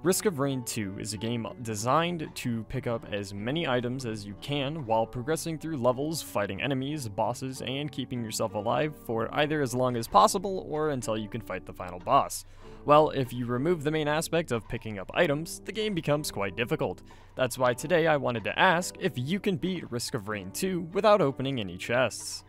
Risk of Rain 2 is a game designed to pick up as many items as you can while progressing through levels, fighting enemies, bosses, and keeping yourself alive for either as long as possible or until you can fight the final boss. Well, if you remove the main aspect of picking up items, the game becomes quite difficult. That's why today I wanted to ask if you can beat Risk of Rain 2 without opening any chests.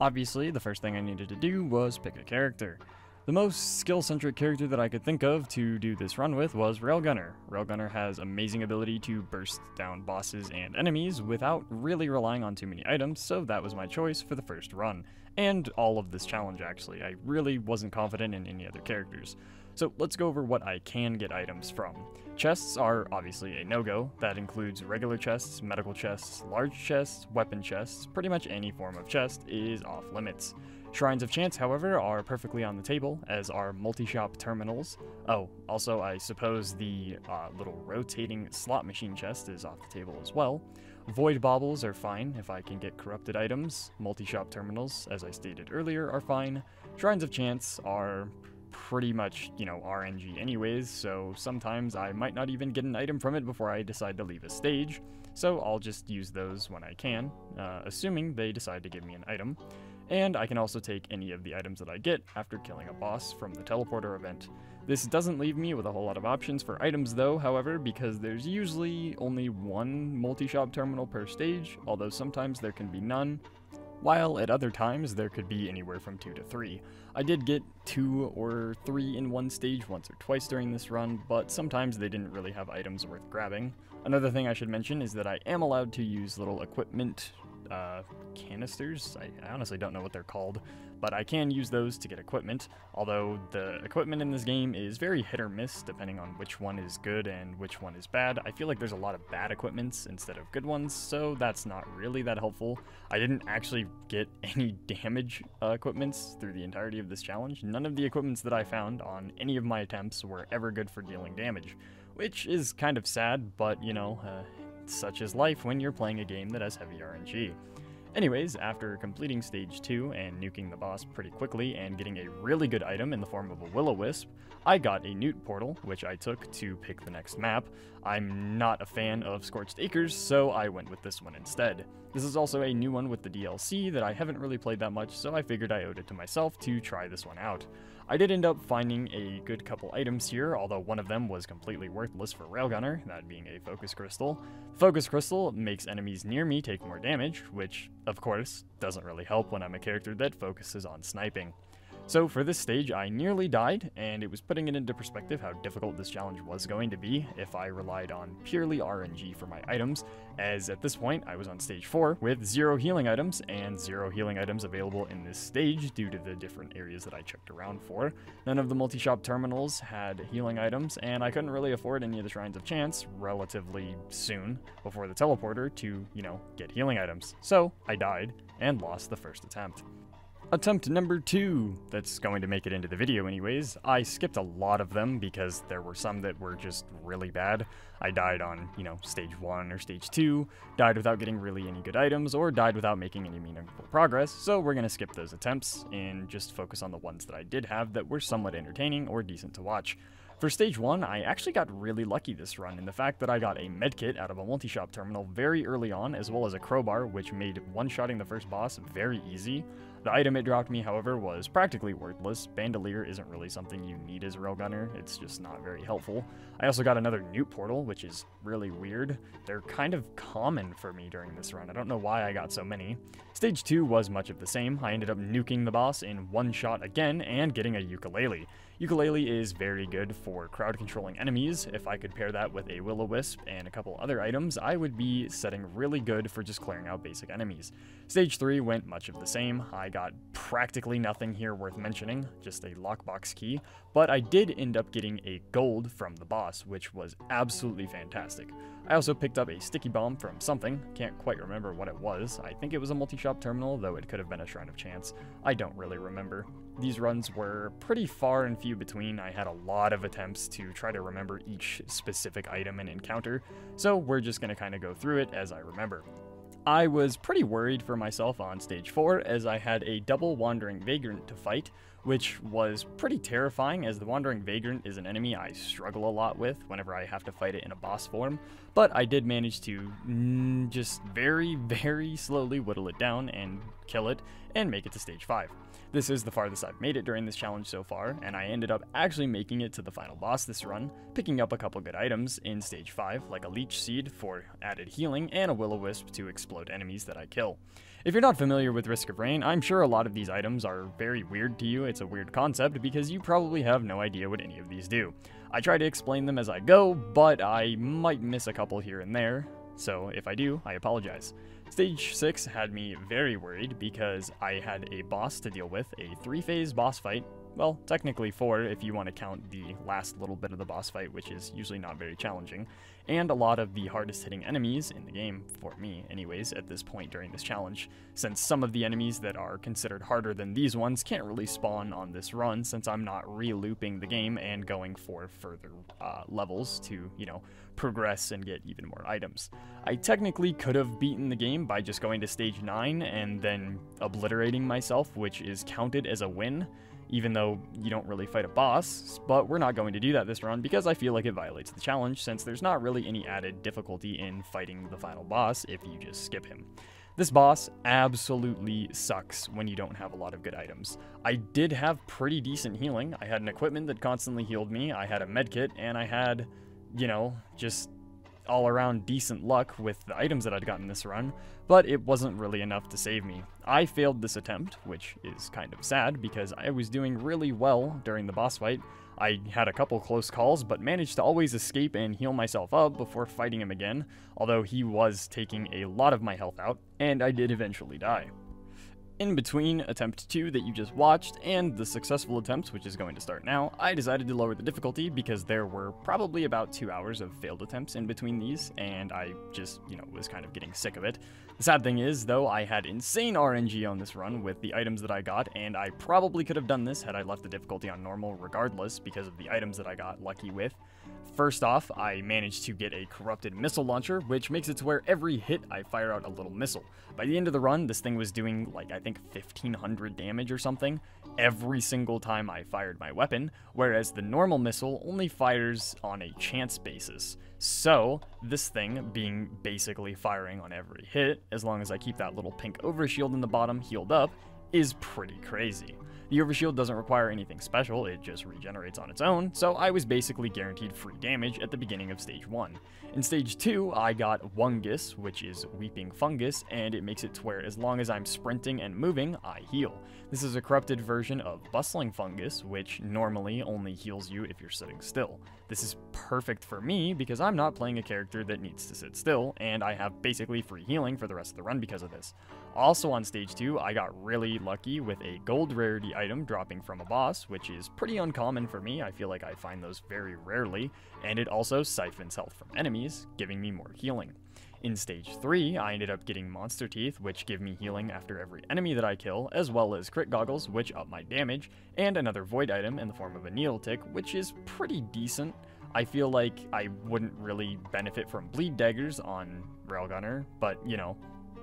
Obviously, the first thing I needed to do was pick a character. The most skill-centric character that I could think of to do this run with was Railgunner. Railgunner has amazing ability to burst down bosses and enemies without really relying on too many items, so that was my choice for the first run. And all of this challenge, actually. I really wasn't confident in any other characters. So let's go over what I can get items from. Chests are obviously a no-go. That includes regular chests, medical chests, large chests, weapon chests. Pretty much any form of chest is off limits. Shrines of Chance, however, are perfectly on the table, as are multi-shop terminals. Oh, also I suppose the little rotating slot machine chest is off the table as well. Void baubles are fine if I can get corrupted items. Multi-shop terminals, as I stated earlier, are fine. Shrines of Chance are pretty much, RNG anyways, so sometimes I might not even get an item from it before I decide to leave a stage, so I'll just use those when I can, assuming they decide to give me an item. And I can also take any of the items that I get after killing a boss from the teleporter event. This doesn't leave me with a whole lot of options for items though, however, because there's usually only one multi-shop terminal per stage, although sometimes there can be none, while at other times there could be anywhere from 2 to 3. I did get 2 or 3 in one stage once or twice during this run, but sometimes they didn't really have items worth grabbing. Another thing I should mention is that I am allowed to use little equipment canisters. I honestly don't know what they're called, but I can use those to get equipment, although the equipment in this game is very hit or miss depending on which one is good and which one is bad. I feel like there's a lot of bad equipments instead of good ones, so that's not really that helpful. I didn't actually get any damage equipments through the entirety of this challenge. None of the equipments that I found on any of my attempts were ever good for dealing damage, which is kind of sad, but such is life when you're playing a game that has heavy RNG. Anyways, after completing stage 2 and nuking the boss pretty quickly and getting a really good item in the form of a Will-O-Wisp, I got a Newt portal, which I took to pick the next map. I'm not a fan of Scorched Acres, so I went with this one instead. This is also a new one with the DLC that I haven't really played that much, so I figured I owed it to myself to try this one out. I did end up finding a good couple items here, although one of them was completely worthless for Railgunner, that being a Focus Crystal. Focus Crystal makes enemies near me take more damage, which, of course, doesn't really help when I'm a character that focuses on sniping. So for this stage, I nearly died, and it was putting it into perspective how difficult this challenge was going to be if I relied on purely RNG for my items, as at this point I was on stage 4 with 0 healing items, and 0 healing items available in this stage due to the different areas that I checked around for. None of the multi-shop terminals had healing items, and I couldn't really afford any of the Shrines of Chance relatively soon before the teleporter to, get healing items. So I died and lost the first attempt. Attempt number 2, that's going to make it into the video anyways. I skipped a lot of them because there were some that were just really bad. I died on, stage 1 or stage 2, died without getting really any good items, or died without making any meaningful progress, so we're going to skip those attempts and just focus on the ones that I did have that were somewhat entertaining or decent to watch. For stage 1, I actually got really lucky this run in the fact that I got a medkit out of a multi-shop terminal very early on, as well as a crowbar, which made one-shotting the first boss very easy. The item it dropped me, however, was practically worthless. Bandolier isn't really something you need as a Railgunner, it's just not very helpful. I also got another Newt portal, which is really weird. They're kind of common for me during this run, I don't know why I got so many. Stage 2 was much of the same. I ended up nuking the boss in one shot again and getting a Yooka-Laylee. Yooka-Laylee is very good for crowd controlling enemies. If I could pair that with a Will-O-Wisp and a couple other items, I would be setting really good for just clearing out basic enemies. Stage 3 went much of the same. I got practically nothing here worth mentioning, just a lockbox key, but I did end up getting a gold from the boss, which was absolutely fantastic. I also picked up a sticky bomb from something, can't quite remember what it was. I think it was a multi-shop terminal, though it could have been a Shrine of Chance. I don't really remember. These runs were pretty far and few between. I had a lot of attempts to try to remember each specific item and encounter, so we're just going to kind of go through it as I remember. I was pretty worried for myself on stage 4 as I had a double Wandering Vagrant to fight, which was pretty terrifying as the Wandering Vagrant is an enemy I struggle a lot with whenever I have to fight it in a boss form, but I did manage to just very slowly whittle it down and kill it and make it to stage 5. This is the farthest I've made it during this challenge so far, and I ended up actually making it to the final boss this run, picking up a couple good items in stage 5, like a Leech Seed for added healing and a Will-O-Wisp to explode enemies that I kill. If you're not familiar with Risk of Rain, I'm sure a lot of these items are very weird to you. It's a weird concept because you probably have no idea what any of these do. I try to explain them as I go, but I might miss a couple here and there, so if I do, I apologize. Stage 6 had me very worried because I had a boss to deal with, a 3-phase boss fight. Well, technically 4 if you want to count the last little bit of the boss fight, which is usually not very challenging, and a lot of the hardest hitting enemies in the game, for me anyways, at this point during this challenge, since some of the enemies that are considered harder than these ones can't really spawn on this run since I'm not re-looping the game and going for further levels to, progress and get even more items. I technically could have beaten the game by just going to stage 9 and then obliterating myself, which is counted as a win, even though you don't really fight a boss, but we're not going to do that this run because I feel like it violates the challenge since there's not really any added difficulty in fighting the final boss if you just skip him. This boss absolutely sucks when you don't have a lot of good items. I did have pretty decent healing. I had an equipment that constantly healed me, I had a medkit, and I had, just all around decent luck with the items that I'd gotten this run, but it wasn't really enough to save me. I failed this attempt, which is kind of sad because I was doing really well during the boss fight. I had a couple close calls, but managed to always escape and heal myself up before fighting him again, although he was taking a lot of my health out, and I did eventually die. In between attempt 2 that you just watched and the successful attempt, which is going to start now, I decided to lower the difficulty because there were probably about 2 hours of failed attempts in between these, and I just, was kind of getting sick of it. The sad thing is, though, I had insane RNG on this run with the items that I got, and I probably could have done this had I left the difficulty on normal regardless because of the items that I got lucky with. First off, I managed to get a corrupted missile launcher, which makes it to where every hit I fire out a little missile. By the end of the run, this thing was doing, I think 1,500 damage or something every single time I fired my weapon, whereas the normal missile only fires on a chance basis. So, this thing, being basically firing on every hit, as long as I keep that little pink overshield in the bottom healed up, is pretty crazy. The overshield doesn't require anything special, it just regenerates on its own, so I was basically guaranteed free damage at the beginning of stage 1. In stage 2, I got Wungus, which is Weeping Fungus, and it makes it to where as long as I'm sprinting and moving, I heal. This is a corrupted version of Bustling Fungus, which normally only heals you if you're sitting still. This is perfect for me because I'm not playing a character that needs to sit still, and I have basically free healing for the rest of the run because of this. Also on stage 2, I got really lucky with a gold rarity item dropping from a boss, which is pretty uncommon for me. I feel like I find those very rarely, and it also siphons health from enemies, giving me more healing. In stage 3, I ended up getting Monster Teeth, which give me healing after every enemy that I kill, as well as Crit Goggles, which up my damage, and another Void item in the form of a Needle Tick, which is pretty decent. I feel like I wouldn't really benefit from Bleed Daggers on Railgunner, but,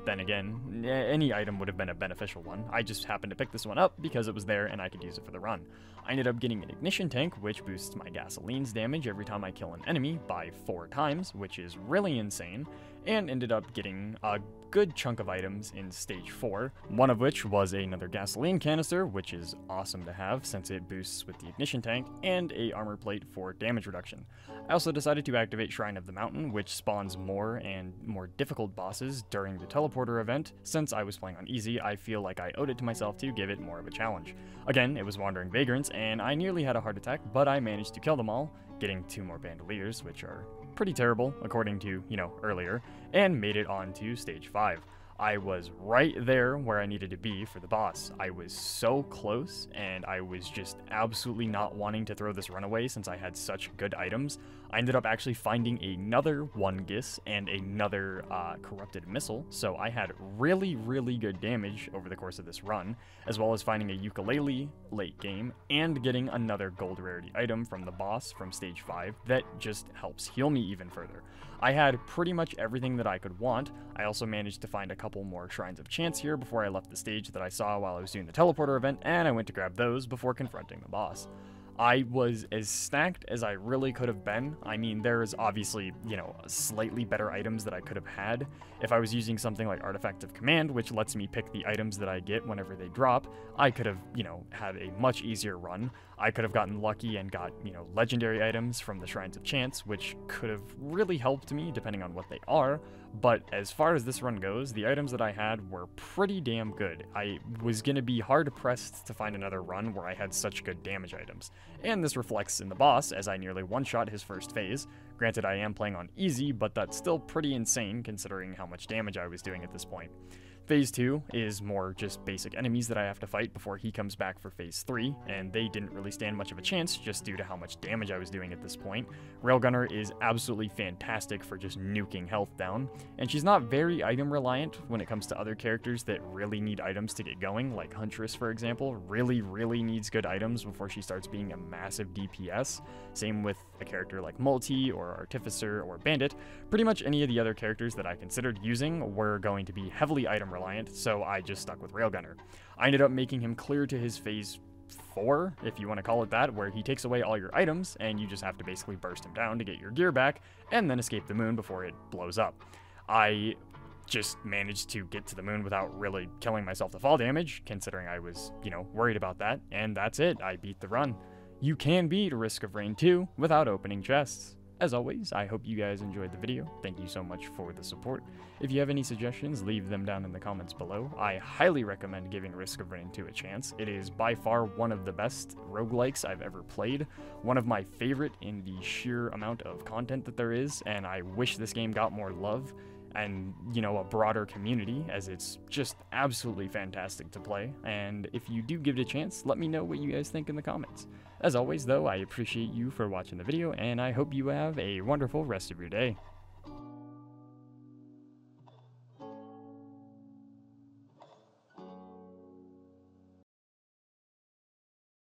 then again, any item would have been a beneficial one. I just happened to pick this one up because it was there and I could use it for the run. I ended up getting an Ignition Tank, which boosts my gasoline's damage every time I kill an enemy by 4 times, which is really insane, and ended up getting a good chunk of items in stage 4, one of which was another gasoline canister, which is awesome to have since it boosts with the Ignition Tank, and a armor plate for damage reduction. I also decided to activate Shrine of the Mountain, which spawns more and more difficult bosses during the teleporter event. Since I was playing on easy, I feel like I owed it to myself to give it more of a challenge. Again, it was Wandering Vagrants, and I nearly had a heart attack, but I managed to kill them all, getting 2 more Bandoliers, which are pretty terrible, according to, earlier, and made it on to stage 5. I was right there where I needed to be for the boss. I was so close, and I was just absolutely not wanting to throw this run away since I had such good items. I ended up actually finding another 1 Gis and another corrupted missile, so I had really, really good damage over the course of this run, as well as finding a ukulele late game, and getting another gold rarity item from the boss from stage 5 that just helps heal me even further. I had pretty much everything that I could want. I also managed to find a couple more Shrines of Chance here before I left the stage that I saw while I was doing the teleporter event, and I went to grab those before confronting the boss. I was as stacked as I really could have been. I mean, there's obviously, slightly better items that I could have had. If I was using something like Artifact of Command, which lets me pick the items that I get whenever they drop, I could have, had a much easier run. I could have gotten lucky and got, legendary items from the Shrines of Chance, which could have really helped me depending on what they are. But as far as this run goes, the items that I had were pretty damn good. I was going to be hard-pressed to find another run where I had such good damage items. And this reflects in the boss, as I nearly one-shot his first phase. Granted, I am playing on easy, but that's still pretty insane considering how much damage I was doing at this point. Phase 2 is more just basic enemies that I have to fight before he comes back for Phase 3, and they didn't really stand much of a chance just due to how much damage I was doing at this point. Railgunner is absolutely fantastic for just nuking health down, and she's not very item reliant when it comes to other characters that really need items to get going, like Huntress for example, really needs good items before she starts being a massive DPS. Same with a character like Multi or Artificer or Bandit. Pretty much any of the other characters that I considered using were going to be heavily item reliant, so I just stuck with Railgunner. I ended up making him clear to his phase 4, if you want to call it that, where he takes away all your items and you just have to basically burst him down to get your gear back and then escape the moon before it blows up. I just managed to get to the moon without really killing myself to fall damage, considering I was, worried about that, and that's it. I beat the run. You can beat Risk of Rain 2 without opening chests. As always, I hope you guys enjoyed the video. Thank you so much for the support. If you have any suggestions, leave them down in the comments below. I highly recommend giving Risk of Rain 2 a chance. It is by far one of the best roguelikes I've ever played, one of my favorite in the sheer amount of content that there is, and I wish this game got more love and, a broader community, as it's just absolutely fantastic to play. And if you do give it a chance, let me know what you guys think in the comments. As always, though, I appreciate you for watching the video, and I hope you have a wonderful rest of your day.